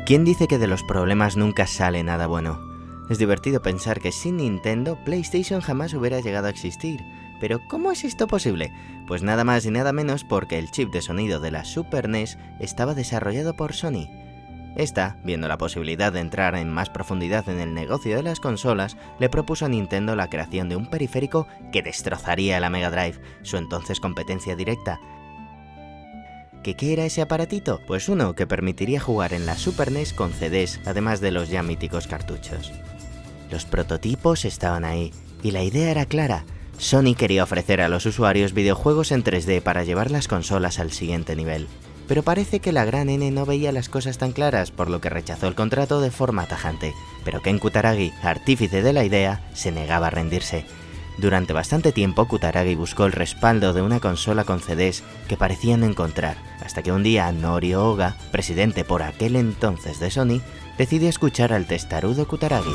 ¿Quién dice que de los problemas nunca sale nada bueno? Es divertido pensar que sin Nintendo, PlayStation jamás hubiera llegado a existir. Pero ¿cómo es esto posible? Pues nada más y nada menos porque el chip de sonido de la Super NES estaba desarrollado por Sony. Esta, viendo la posibilidad de entrar en más profundidad en el negocio de las consolas, le propuso a Nintendo la creación de un periférico que destrozaría la Mega Drive, su entonces competencia directa. ¿Qué era ese aparatito? Pues uno que permitiría jugar en la Super NES con CDs, además de los ya míticos cartuchos. Los prototipos estaban ahí, y la idea era clara. Sony quería ofrecer a los usuarios videojuegos en 3D para llevar las consolas al siguiente nivel. Pero parece que la gran N no veía las cosas tan claras, por lo que rechazó el contrato de forma tajante. Pero Ken Kutaragi, artífice de la idea, se negaba a rendirse. Durante bastante tiempo, Kutaragi buscó el respaldo de una consola con CDs que parecían no encontrar, hasta que un día Norio Oga, presidente por aquel entonces de Sony, decidió escuchar al testarudo Kutaragi.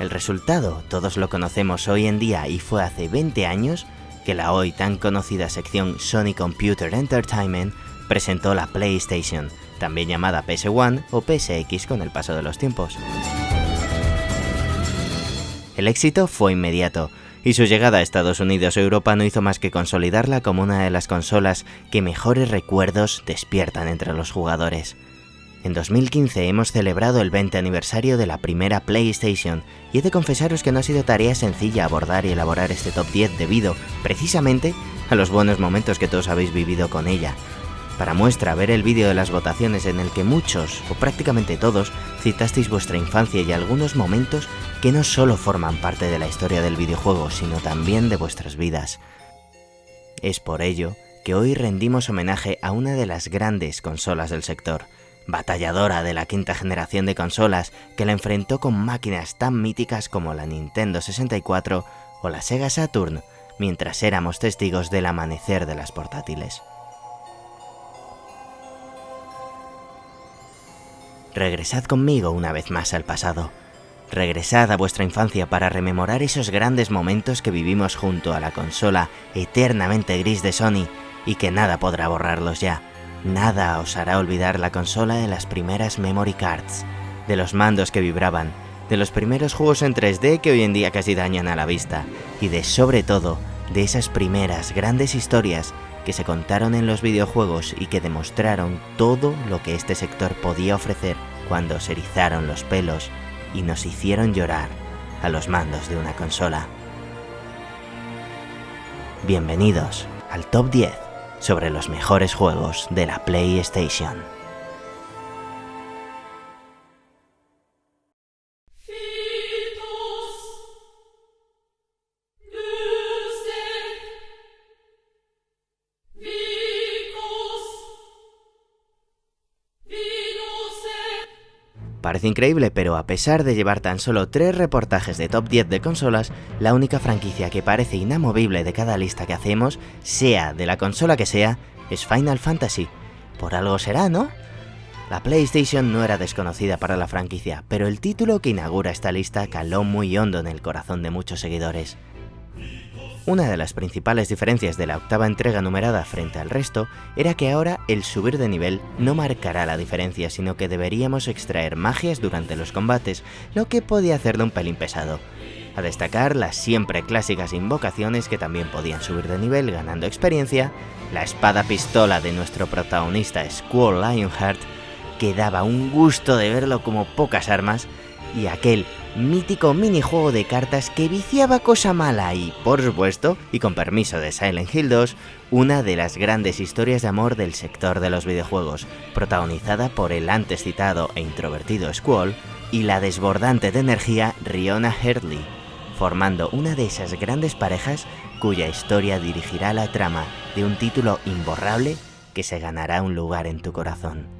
El resultado, todos lo conocemos hoy en día y fue hace 20 años que la hoy tan conocida sección Sony Computer Entertainment presentó la PlayStation, también llamada PS1 o PSX con el paso de los tiempos. El éxito fue inmediato, y su llegada a Estados Unidos y Europa no hizo más que consolidarla como una de las consolas que mejores recuerdos despiertan entre los jugadores. En 2015 hemos celebrado el 20 aniversario de la primera PlayStation, y he de confesaros que no ha sido tarea sencilla abordar y elaborar este top 10 debido, precisamente, a los buenos momentos que todos habéis vivido con ella. Para muestra, ver el vídeo de las votaciones en el que muchos, o prácticamente todos, citasteis vuestra infancia y algunos momentos que no solo forman parte de la historia del videojuego, sino también de vuestras vidas. Es por ello que hoy rendimos homenaje a una de las grandes consolas del sector, batalladora de la quinta generación de consolas que la enfrentó con máquinas tan míticas como la Nintendo 64 o la Sega Saturn, mientras éramos testigos del amanecer de las portátiles. Regresad conmigo una vez más al pasado. Regresad a vuestra infancia para rememorar esos grandes momentos que vivimos junto a la consola eternamente gris de Sony y que nada podrá borrarlos ya. Nada os hará olvidar la consola de las primeras memory cards, de los mandos que vibraban, de los primeros juegos en 3D que hoy en día casi dañan a la vista y sobre todo, de esas primeras grandes historias que se contaron en los videojuegos y que demostraron todo lo que este sector podía ofrecer cuando se erizaron los pelos y nos hicieron llorar a los mandos de una consola. Bienvenidos al Top 10 sobre los mejores juegos de la PlayStation. Parece increíble, pero a pesar de llevar tan solo 3 reportajes de top 10 de consolas, la única franquicia que parece inamovible de cada lista que hacemos, sea de la consola que sea, es Final Fantasy. Por algo será, ¿no? La PlayStation no era desconocida para la franquicia, pero el título que inaugura esta lista caló muy hondo en el corazón de muchos seguidores. Una de las principales diferencias de la octava entrega numerada frente al resto era que ahora el subir de nivel no marcará la diferencia, sino que deberíamos extraer magias durante los combates, lo que podía hacerlo un pelín pesado. A destacar las siempre clásicas invocaciones que también podían subir de nivel ganando experiencia, la espada-pistola de nuestro protagonista Squall Lionheart, que daba un gusto de verlo como pocas armas, y aquel mítico minijuego de cartas que viciaba cosa mala y, por supuesto, y con permiso de Silent Hill 2, una de las grandes historias de amor del sector de los videojuegos, protagonizada por el antes citado e introvertido Squall y la desbordante de energía Riona Headley, formando una de esas grandes parejas cuya historia dirigirá la trama de un título imborrable que se ganará un lugar en tu corazón.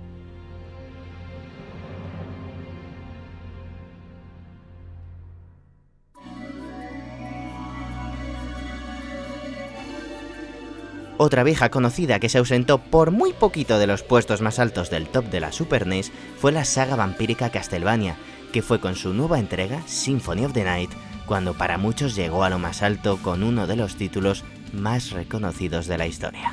Otra vieja conocida que se ausentó por muy poquito de los puestos más altos del top de la Super NES fue la saga vampírica Castlevania, que fue con su nueva entrega, Symphony of the Night, cuando para muchos llegó a lo más alto con uno de los títulos más reconocidos de la historia.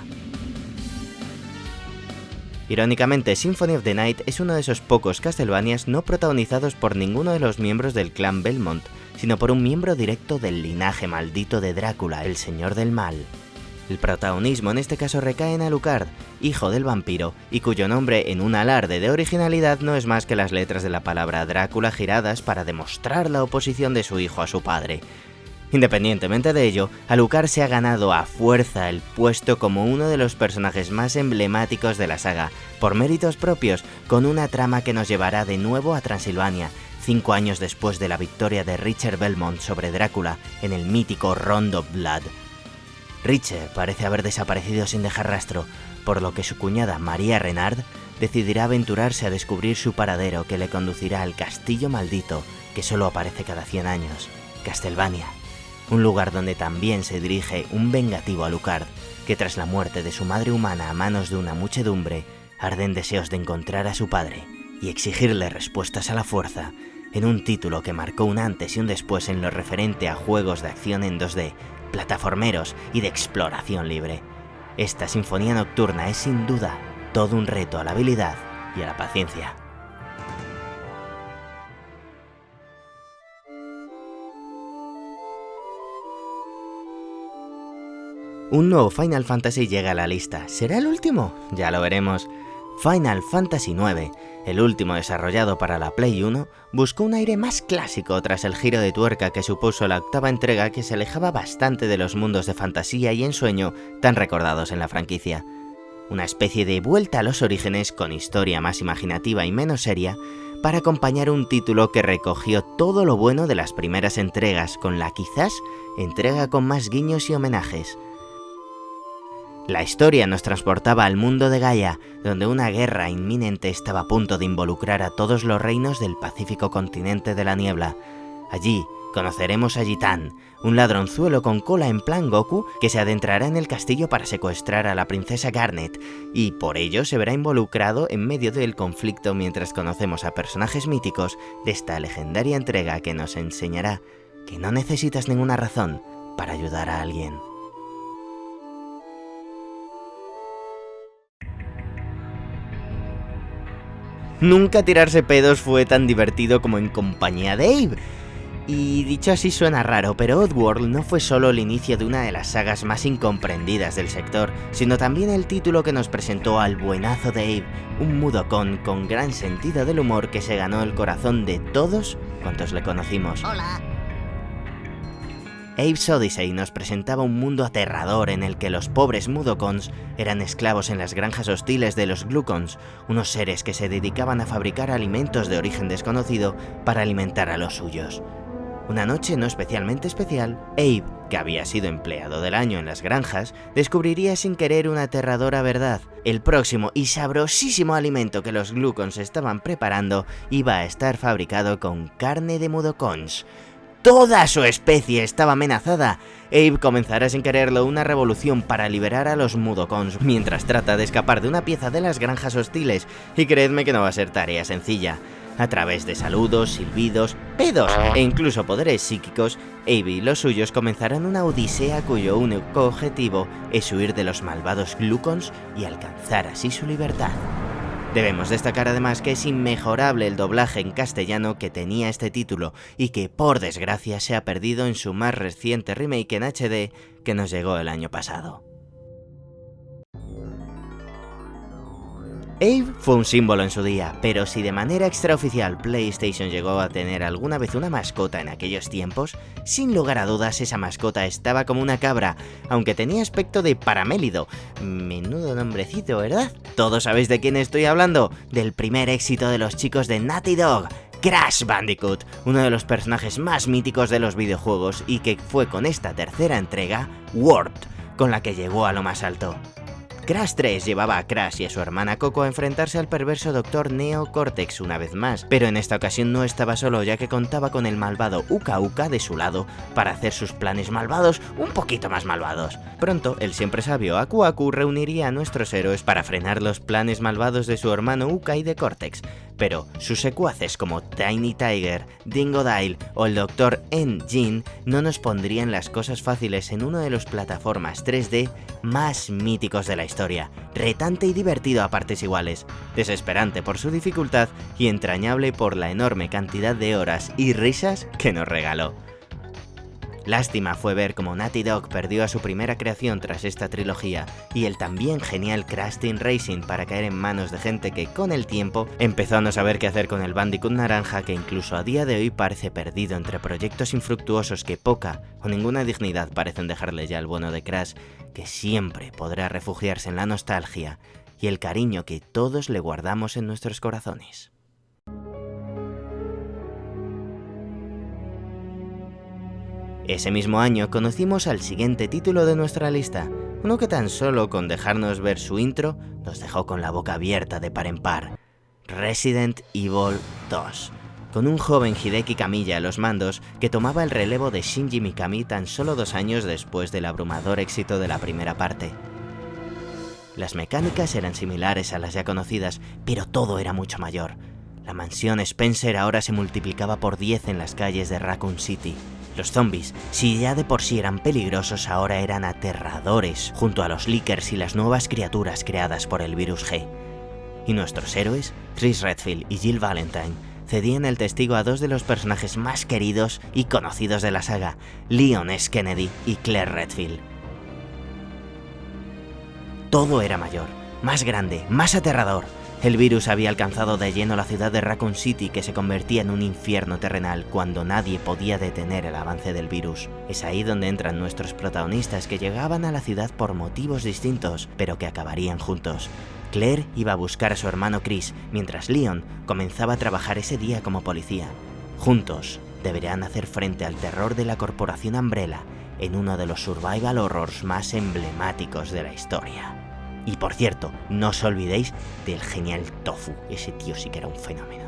Irónicamente, Symphony of the Night es uno de esos pocos Castlevanias no protagonizados por ninguno de los miembros del clan Belmont, sino por un miembro directo del linaje maldito de Drácula, el Señor del Mal. El protagonismo en este caso recae en Alucard, hijo del vampiro, y cuyo nombre en un alarde de originalidad no es más que las letras de la palabra Drácula giradas para demostrar la oposición de su hijo a su padre. Independientemente de ello, Alucard se ha ganado a fuerza el puesto como uno de los personajes más emblemáticos de la saga, por méritos propios, con una trama que nos llevará de nuevo a Transilvania, 5 años después de la victoria de Richard Belmont sobre Drácula en el mítico Round of Blood. Richard parece haber desaparecido sin dejar rastro, por lo que su cuñada María Renard decidirá aventurarse a descubrir su paradero que le conducirá al castillo maldito que solo aparece cada 100 años, Castlevania. Un lugar donde también se dirige un vengativo Alucard, que tras la muerte de su madre humana a manos de una muchedumbre, arde en deseos de encontrar a su padre y exigirle respuestas a la fuerza, en un título que marcó un antes y un después en lo referente a juegos de acción en 2D, plataformeros y de exploración libre. Esta sinfonía nocturna es sin duda todo un reto a la habilidad y a la paciencia. Un nuevo Final Fantasy llega a la lista. ¿Será el último? Ya lo veremos. Final Fantasy IX, el último desarrollado para la Play 1, buscó un aire más clásico tras el giro de tuerca que supuso la octava entrega, que se alejaba bastante de los mundos de fantasía y ensueño tan recordados en la franquicia. Una especie de vuelta a los orígenes con historia más imaginativa y menos seria, para acompañar un título que recogió todo lo bueno de las primeras entregas, con la quizás entrega con más guiños y homenajes. La historia nos transportaba al mundo de Gaia, donde una guerra inminente estaba a punto de involucrar a todos los reinos del pacífico continente de la niebla. Allí conoceremos a Gitán, un ladronzuelo con cola en plan Goku que se adentrará en el castillo para secuestrar a la princesa Garnet, y por ello se verá involucrado en medio del conflicto mientras conocemos a personajes míticos de esta legendaria entrega que nos enseñará que no necesitas ninguna razón para ayudar a alguien. Nunca tirarse pedos fue tan divertido como en compañía de Abe. Y dicho así suena raro, pero Oddworld no fue solo el inicio de una de las sagas más incomprendidas del sector, sino también el título que nos presentó al buenazo de Abe, un mudokon con gran sentido del humor que se ganó el corazón de todos cuantos le conocimos. Hola. Abe's Odyssey nos presentaba un mundo aterrador en el que los pobres mudokons eran esclavos en las granjas hostiles de los glucons, unos seres que se dedicaban a fabricar alimentos de origen desconocido para alimentar a los suyos. Una noche no especialmente especial, Abe, que había sido empleado del año en las granjas, descubriría sin querer una aterradora verdad. El próximo y sabrosísimo alimento que los glucons estaban preparando iba a estar fabricado con carne de mudokons. ¡Toda su especie estaba amenazada! Abe comenzará sin quererlo una revolución para liberar a los mudokons mientras trata de escapar de una pieza de las granjas hostiles, y creedme que no va a ser tarea sencilla. A través de saludos, silbidos, pedos e incluso poderes psíquicos, Abe y los suyos comenzarán una odisea cuyo único objetivo es huir de los malvados glucons y alcanzar así su libertad. Debemos destacar además que es inmejorable el doblaje en castellano que tenía este título y que por desgracia se ha perdido en su más reciente remake en HD que nos llegó el año pasado. Abe fue un símbolo en su día, pero si de manera extraoficial PlayStation llegó a tener alguna vez una mascota en aquellos tiempos, sin lugar a dudas esa mascota estaba como una cabra, aunque tenía aspecto de paramélido. Menudo nombrecito, ¿verdad? Todos sabéis de quién estoy hablando, del primer éxito de los chicos de Naughty Dog, Crash Bandicoot, uno de los personajes más míticos de los videojuegos y que fue con esta tercera entrega, Warped, con la que llegó a lo más alto. Crash 3 llevaba a Crash y a su hermana Coco a enfrentarse al perverso Dr. Neo Cortex una vez más, pero en esta ocasión no estaba solo, ya que contaba con el malvado Uka Uka de su lado para hacer sus planes malvados un poquito más malvados. Pronto, el siempre sabio Aku Aku reuniría a nuestros héroes para frenar los planes malvados de su hermano Uka y de Cortex, pero sus secuaces como Tiny Tiger, Dingodile o el Dr. N. Gin no nos pondrían las cosas fáciles en uno de los plataformas 3D más míticos de la historia, retante y divertido a partes iguales, desesperante por su dificultad y entrañable por la enorme cantidad de horas y risas que nos regaló. Lástima fue ver cómo Naughty Dog perdió a su primera creación tras esta trilogía, y el también genial Crash Team Racing para caer en manos de gente que con el tiempo empezó a no saber qué hacer con el Bandicoot naranja, que incluso a día de hoy parece perdido entre proyectos infructuosos que poca o ninguna dignidad parecen dejarle ya al bueno de Crash, que siempre podrá refugiarse en la nostalgia y el cariño que todos le guardamos en nuestros corazones. Ese mismo año conocimos al siguiente título de nuestra lista, uno que tan solo con dejarnos ver su intro nos dejó con la boca abierta de par en par: Resident Evil 2, con un joven Hideki Kamiya a los mandos que tomaba el relevo de Shinji Mikami tan solo 2 años después del abrumador éxito de la primera parte. Las mecánicas eran similares a las ya conocidas, pero todo era mucho mayor. La mansión Spencer ahora se multiplicaba por 10 en las calles de Raccoon City. Los zombies, si ya de por sí eran peligrosos, ahora eran aterradores, junto a los Lickers y las nuevas criaturas creadas por el virus G. Y nuestros héroes, Chris Redfield y Jill Valentine, cedían el testigo a 2 de los personajes más queridos y conocidos de la saga, Leon S. Kennedy y Claire Redfield. Todo era mayor, más grande, más aterrador. El virus había alcanzado de lleno la ciudad de Raccoon City, que se convertía en un infierno terrenal cuando nadie podía detener el avance del virus. Es ahí donde entran nuestros protagonistas, que llegaban a la ciudad por motivos distintos, pero que acabarían juntos. Claire iba a buscar a su hermano Chris, mientras Leon comenzaba a trabajar ese día como policía. Juntos deberán hacer frente al terror de la corporación Umbrella en uno de los survival horrors más emblemáticos de la historia. Y por cierto, no os olvidéis del genial Tofu, ese tío sí que era un fenómeno.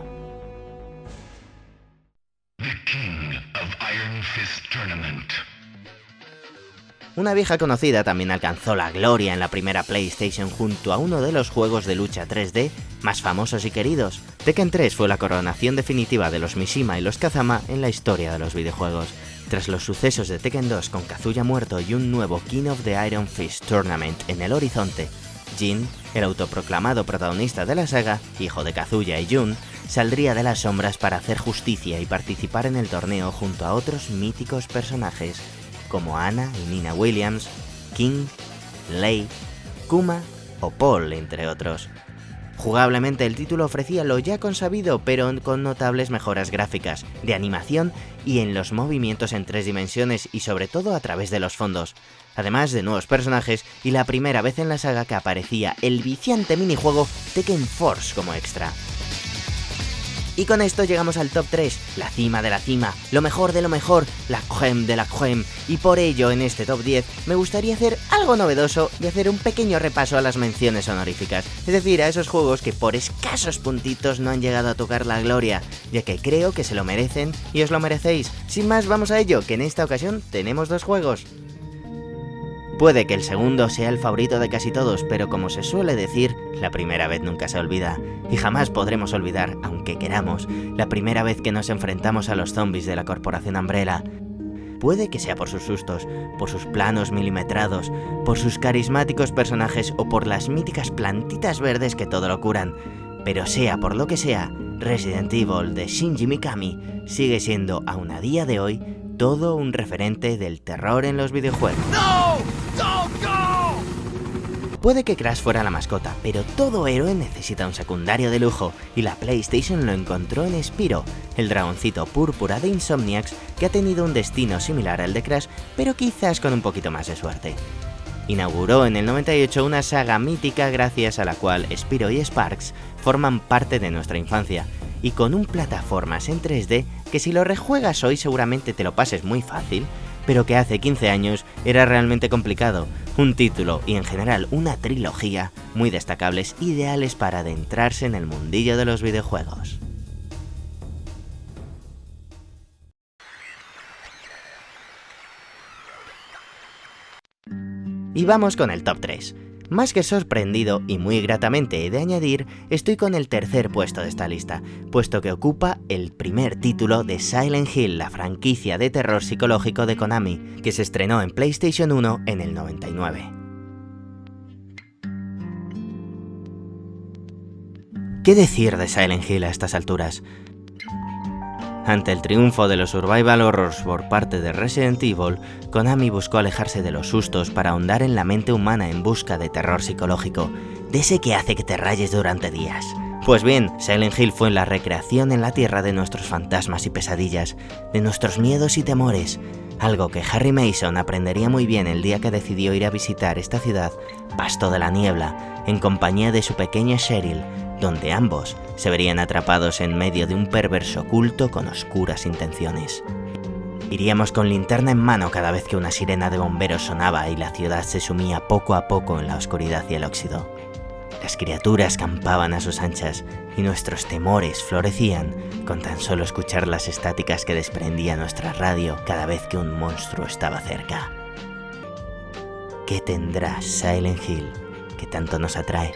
The King of Iron Fist Tournament. Una vieja conocida también alcanzó la gloria en la primera PlayStation junto a uno de los juegos de lucha 3D más famosos y queridos. Tekken 3 fue la coronación definitiva de los Mishima y los Kazama en la historia de los videojuegos. Tras los sucesos de Tekken 2 con Kazuya muerto y un nuevo King of the Iron Fist Tournament en el horizonte, Jin, el autoproclamado protagonista de la saga, hijo de Kazuya y Jun, saldría de las sombras para hacer justicia y participar en el torneo junto a otros míticos personajes como Anna y Nina Williams, King, Lei, Kuma o Paul, entre otros. Jugablemente el título ofrecía lo ya consabido, pero con notables mejoras gráficas, de animación y en los movimientos en 3 dimensiones y sobre todo a través de los fondos, además de nuevos personajes y la primera vez en la saga que aparecía el viciante minijuego Tekken Force como extra. Y con esto llegamos al top 3, la cima de la cima, lo mejor de lo mejor, la crème de la crème, y por ello en este top 10 me gustaría hacer algo novedoso y hacer un pequeño repaso a las menciones honoríficas, es decir, a esos juegos que por escasos puntitos no han llegado a tocar la gloria, ya que creo que se lo merecen y os lo merecéis. Sin más, vamos a ello, que en esta ocasión tenemos 2 juegos. Puede que el segundo sea el favorito de casi todos, pero como se suele decir, la primera vez nunca se olvida, y jamás podremos olvidar, aunque queramos, la primera vez que nos enfrentamos a los zombies de la corporación Umbrella. Puede que sea por sus sustos, por sus planos milimetrados, por sus carismáticos personajes o por las míticas plantitas verdes que todo lo curan, pero sea por lo que sea, Resident Evil de Shinji Mikami sigue siendo, aún a día de hoy, todo un referente del terror en los videojuegos. ¡No! ¡Don't go! Puede que Crash fuera la mascota, pero todo héroe necesita un secundario de lujo, y la PlayStation lo encontró en Spyro, el dragoncito púrpura de Insomniacs que ha tenido un destino similar al de Crash, pero quizás con un poquito más de suerte. Inauguró en el 98 una saga mítica gracias a la cual Spyro y Sparks forman parte de nuestra infancia, y con un plataformas en 3D que si lo rejuegas hoy seguramente te lo pases muy fácil, pero que hace 15 años era realmente complicado. Un título y en general una trilogía muy destacables, ideales para adentrarse en el mundillo de los videojuegos. Y vamos con el top 3. Más que sorprendido, y muy gratamente he de añadir, estoy con el tercer puesto de esta lista, puesto que ocupa el primer título de Silent Hill, la franquicia de terror psicológico de Konami, que se estrenó en PlayStation 1 en el 99. ¿Qué decir de Silent Hill a estas alturas? Ante el triunfo de los survival horrors por parte de Resident Evil, Konami buscó alejarse de los sustos para ahondar en la mente humana en busca de terror psicológico, de ese que hace que te rayes durante días. Pues bien, Silent Hill fue la recreación en la tierra de nuestros fantasmas y pesadillas, de nuestros miedos y temores, algo que Harry Mason aprendería muy bien el día que decidió ir a visitar esta ciudad, Pasto de la Niebla, en compañía de su pequeña Cheryl, donde ambos se verían atrapados en medio de un perverso culto con oscuras intenciones. Iríamos con linterna en mano cada vez que una sirena de bomberos sonaba y la ciudad se sumía poco a poco en la oscuridad y el óxido. Las criaturas campaban a sus anchas y nuestros temores florecían con tan solo escuchar las estáticas que desprendía nuestra radio cada vez que un monstruo estaba cerca. ¿Qué tendrá Silent Hill que tanto nos atrae?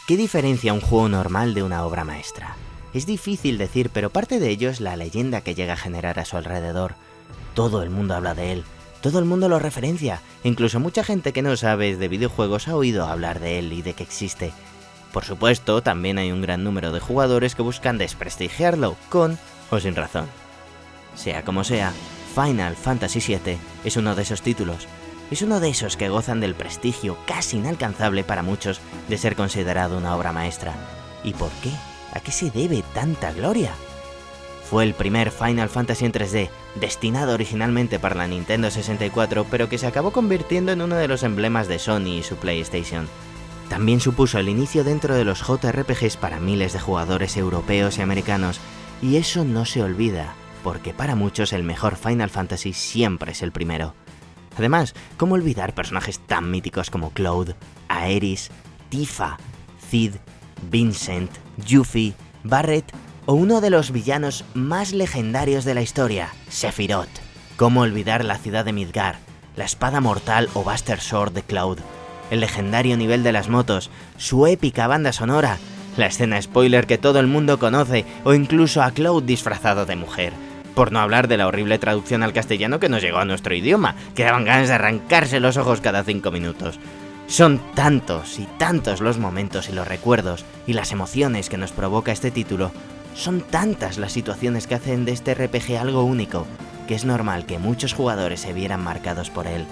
¿Qué diferencia un juego normal de una obra maestra? Es difícil decir, pero parte de ello es la leyenda que llega a generar a su alrededor. Todo el mundo habla de él, todo el mundo lo referencia, incluso mucha gente que no sabe de videojuegos ha oído hablar de él y de que existe. Por supuesto, también hay un gran número de jugadores que buscan desprestigiarlo, con o sin razón. Sea como sea, Final Fantasy VII es uno de esos títulos. Es uno de esos que gozan del prestigio casi inalcanzable para muchos de ser considerado una obra maestra. ¿Y por qué? ¿A qué se debe tanta gloria? Fue el primer Final Fantasy en 3D, destinado originalmente para la Nintendo 64, pero que se acabó convirtiendo en uno de los emblemas de Sony y su PlayStation. También supuso el inicio dentro de los JRPGs para miles de jugadores europeos y americanos, y eso no se olvida, porque para muchos el mejor Final Fantasy siempre es el primero. Además, ¿cómo olvidar personajes tan míticos como Cloud, Aeris, Tifa, Cid, Vincent, Yuffie, Barret o uno de los villanos más legendarios de la historia, Sephiroth? ¿Cómo olvidar la ciudad de Midgar, la espada mortal o Buster Sword de Cloud, el legendario nivel de las motos, su épica banda sonora, la escena spoiler que todo el mundo conoce o incluso a Cloud disfrazado de mujer? Por no hablar de la horrible traducción al castellano que nos llegó a nuestro idioma, que daban ganas de arrancarse los ojos cada 5 minutos. Son tantos y tantos los momentos y los recuerdos y las emociones que nos provoca este título, son tantas las situaciones que hacen de este RPG algo único, que es normal que muchos jugadores se vieran marcados por él.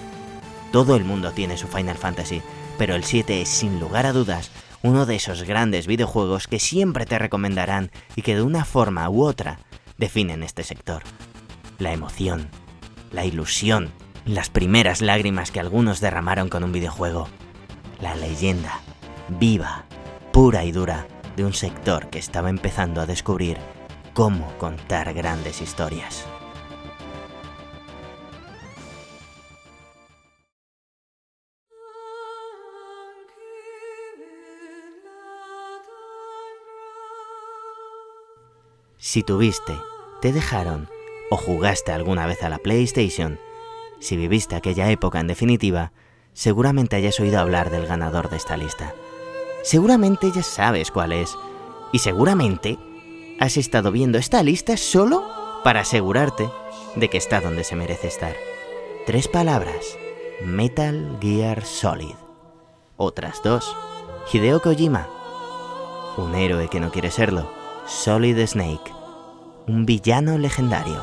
Todo el mundo tiene su Final Fantasy, pero el 7 es sin lugar a dudas uno de esos grandes videojuegos que siempre te recomendarán y que de una forma u otra definen este sector. La emoción, la ilusión, las primeras lágrimas que algunos derramaron con un videojuego. La leyenda, viva, pura y dura, de un sector que estaba empezando a descubrir cómo contar grandes historias. Si tuviste, te dejaron o jugaste alguna vez a la PlayStation, si viviste aquella época en definitiva, seguramente hayas oído hablar del ganador de esta lista. Seguramente ya sabes cuál es, y seguramente has estado viendo esta lista solo para asegurarte de que está donde se merece estar. 3 palabras: Metal Gear Solid. Otras 2: Hideo Kojima. Un héroe que no quiere serlo, Solid Snake. Un villano legendario,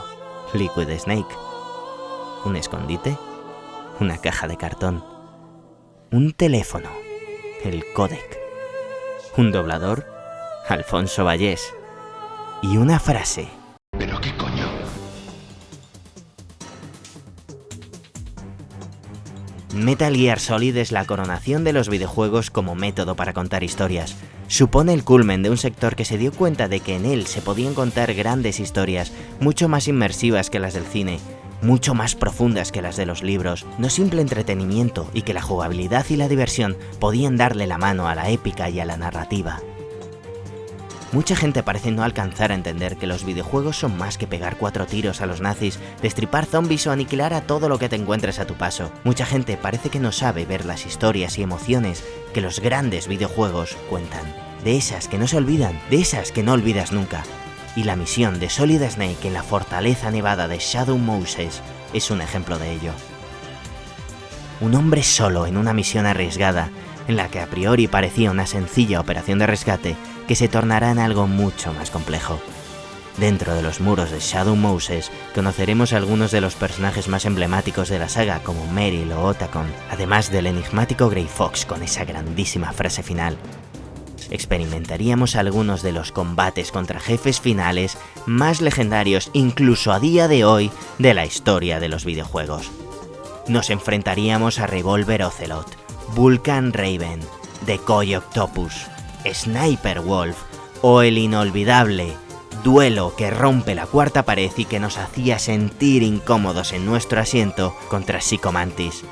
Liquid Snake. Un escondite, una caja de cartón. Un teléfono, el códec. Un doblador, Alfonso Vallés. Y una frase: ¿Pero qué coño? Metal Gear Solid es la coronación de los videojuegos como método para contar historias. Supone el culmen de un sector que se dio cuenta de que en él se podían contar grandes historias, mucho más inmersivas que las del cine, mucho más profundas que las de los libros, no simple entretenimiento, y que la jugabilidad y la diversión podían darle la mano a la épica y a la narrativa. Mucha gente parece no alcanzar a entender que los videojuegos son más que pegar 4 tiros a los nazis, destripar zombies o aniquilar a todo lo que te encuentres a tu paso. Mucha gente parece que no sabe ver las historias y emociones que los grandes videojuegos cuentan. De esas que no se olvidan, de esas que no olvidas nunca. Y la misión de Solid Snake en la fortaleza nevada de Shadow Moses es un ejemplo de ello. Un hombre solo en una misión arriesgada, en la que a priori parecía una sencilla operación de rescate, que se tornará en algo mucho más complejo. Dentro de los muros de Shadow Moses conoceremos a algunos de los personajes más emblemáticos de la saga, como Meryl o Otacon, además del enigmático Grey Fox con esa grandísima frase final. Experimentaríamos algunos de los combates contra jefes finales más legendarios, incluso a día de hoy, de la historia de los videojuegos. Nos enfrentaríamos a Revolver Ocelot, Vulcan Raven, Decoy Octopus, Sniper Wolf o el inolvidable duelo que rompe la cuarta pared y que nos hacía sentir incómodos en nuestro asiento contra Psycho Mantis.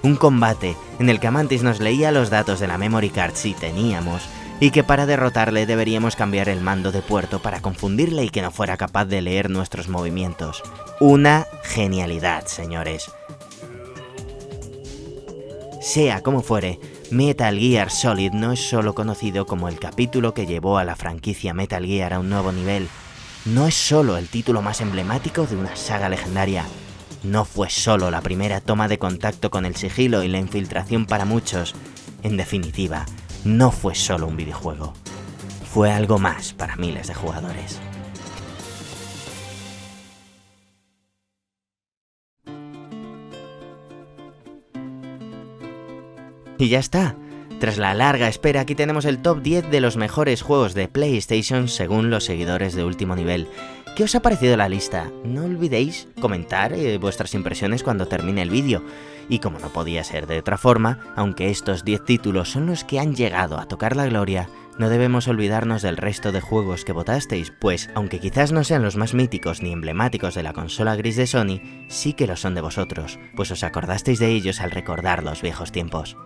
Un combate en el que Mantis nos leía los datos de la memory card si teníamos, y que para derrotarle deberíamos cambiar el mando de puerto para confundirle y que no fuera capaz de leer nuestros movimientos. Una genialidad, señores. Sea como fuere, Metal Gear Solid no es solo conocido como el capítulo que llevó a la franquicia Metal Gear a un nuevo nivel. No es solo el título más emblemático de una saga legendaria. No fue solo la primera toma de contacto con el sigilo y la infiltración para muchos. En definitiva, no fue solo un videojuego. Fue algo más para miles de jugadores. Y ya está. Tras la larga espera, aquí tenemos el top 10 de los mejores juegos de PlayStation según los seguidores de Último Nivel. ¿Qué os ha parecido la lista? No olvidéis comentar vuestras impresiones cuando termine el vídeo. Y como no podía ser de otra forma, aunque estos 10 títulos son los que han llegado a tocar la gloria, no debemos olvidarnos del resto de juegos que votasteis, pues, aunque quizás no sean los más míticos ni emblemáticos de la consola gris de Sony, sí que lo son de vosotros, pues os acordasteis de ellos al recordar los viejos tiempos.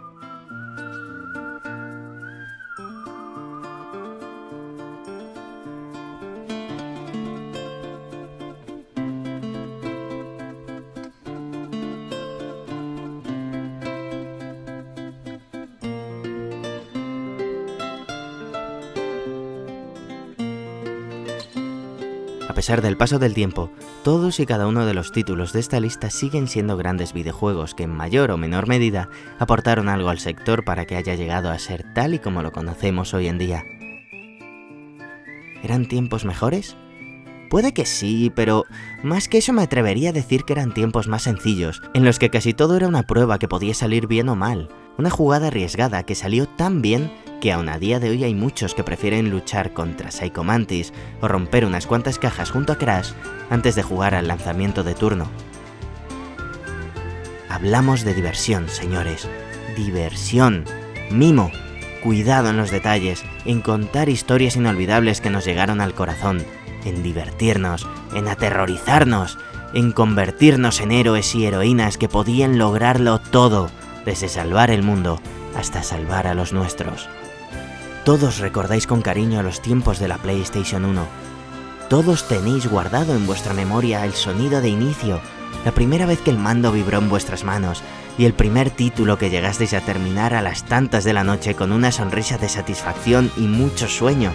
A pesar del paso del tiempo, todos y cada uno de los títulos de esta lista siguen siendo grandes videojuegos que en mayor o menor medida aportaron algo al sector para que haya llegado a ser tal y como lo conocemos hoy en día. ¿Eran tiempos mejores? Puede que sí, pero más que eso me atrevería a decir que eran tiempos más sencillos, en los que casi todo era una prueba que podía salir bien o mal, una jugada arriesgada que salió tan bien que aún a día de hoy hay muchos que prefieren luchar contra Psycho Mantis o romper unas cuantas cajas junto a Crash antes de jugar al lanzamiento de turno. Hablamos de diversión, señores. Diversión. Mimo. Cuidado en los detalles, en contar historias inolvidables que nos llegaron al corazón, en divertirnos, en aterrorizarnos, en convertirnos en héroes y heroínas que podían lograrlo todo, desde salvar el mundo hasta salvar a los nuestros. Todos recordáis con cariño los tiempos de la PlayStation 1. Todos tenéis guardado en vuestra memoria el sonido de inicio, la primera vez que el mando vibró en vuestras manos y el primer título que llegasteis a terminar a las tantas de la noche con una sonrisa de satisfacción y mucho sueño.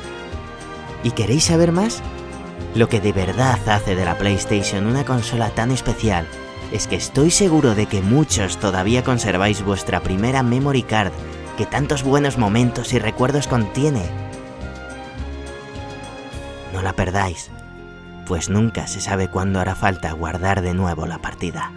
¿Y queréis saber más? Lo que de verdad hace de la PlayStation una consola tan especial es que estoy seguro de que muchos todavía conserváis vuestra primera memory card que tantos buenos momentos y recuerdos contiene. No la perdáis, pues nunca se sabe cuándo hará falta guardar de nuevo la partida.